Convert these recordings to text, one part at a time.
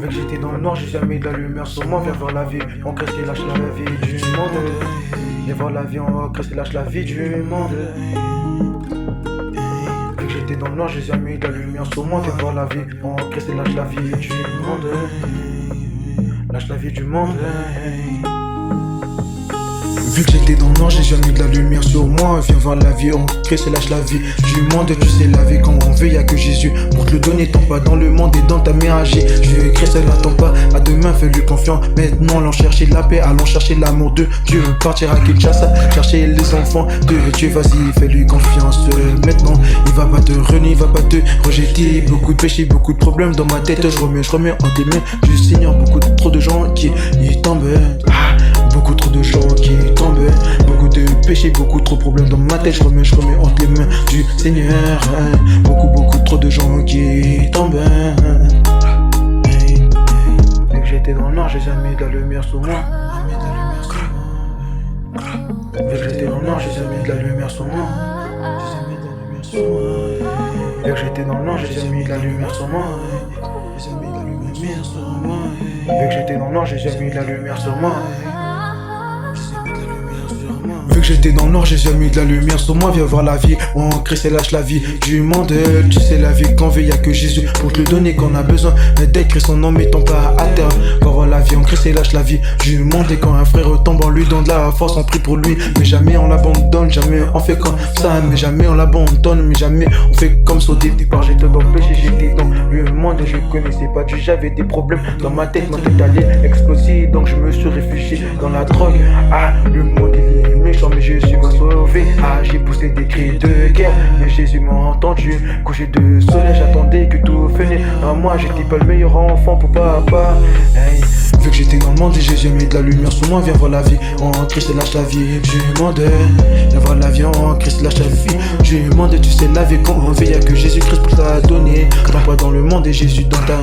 Vu que j'étais dans le noir, j'ai jamais eu de la lumière sur moi. Viens voir la vie, on crée et lâche la vie du monde. Viens voir la vie, on crée et lâche la vie du monde. Vu que j'étais dans le noir, j'ai jamais eu de la lumière sur moi. Viens voir la vie, on crée et lâche la vie du monde. Lâche la vie du monde. Vu que j'étais dans le noir, j'ai jamais eu de la lumière sur moi. Viens voir la vie, on crée, c'est lâche la vie du monde. Tu sais la vie quand on veut, y'a que Jésus pour te le donner. Tant pas dans le monde et dans ta mère agir. Je vais écrire, ça n'attend pas. À demain, fais-lui confiance. Maintenant, allons chercher la paix, allons chercher l'amour de Dieu. Partir à Kinshasa, chercher les enfants de Dieu. Vas-y, fais-lui confiance. Maintenant, il va pas te renier, il va pas te rejeter. Beaucoup de péchés, beaucoup de problèmes dans ma tête. Je remets en tes mains du Seigneur. Beaucoup trop de gens qui y tombent. Beaucoup trop de gens qui tombent, beaucoup de péchés, beaucoup trop de problèmes dans ma tête. Je remets entre les mains du Seigneur. Beaucoup trop de gens qui tombent. Dès que j'étais dans le noir, j'ai jamais eu de la lumière sur moi. Dès que j'étais dans le noir, j'ai jamais eu de la lumière sur moi. Dès que j'étais dans le noir, j'ai jamais eu de la lumière sur moi. Vu que j'étais dans le noir, j'ai jamais eu de la lumière sur moi. Vu que j'étais dans le noir, j'ai jamais eu de la lumière sur moi. Viens voir la vie, on crée, c'est lâche la vie du monde. Tu sais la vie qu'on veut, y'a que Jésus pour te le donner qu'on a besoin. Mais d'écrire son nom, mettant pas à terre. Va voir la vie, on crée, c'est lâche la vie du monde. Et quand un frère retombe, on lui donne de la force, on prie pour lui. Mais jamais on l'abandonne, jamais on fait comme ça. Mais jamais on l'abandonne, mais jamais on fait comme ça. Au départ, j'étais dans le péché, j'étais dans le monde. Et je connaissais pas Dieu, j'avais des problèmes dans ma tête allait exploser. Donc je me suis réfugié dans la drogue. Le monde il est méchant, mais Jésus m'a sauvé. J'ai poussé des cris de guerre, mais Jésus m'a entendu. Couché de soleil, j'attendais que tout venait à moi. J'étais pas le meilleur enfant pour papa. Vu que j'étais dans le monde et j'ai jamais eu de la lumière sur moi. Viens voir la vie, on Christ lâche la vie du monde. Viens voir la vie, on Christ lâche la vie du monde. Tu sais la vie qu'on veut, y'a que Jésus Christ pour t'a donné. T'en pas dans le monde et Jésus dans ta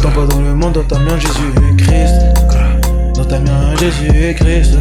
t'en pas dans le monde, dans ta main Jésus Christ. Dans ta main Jésus Christ.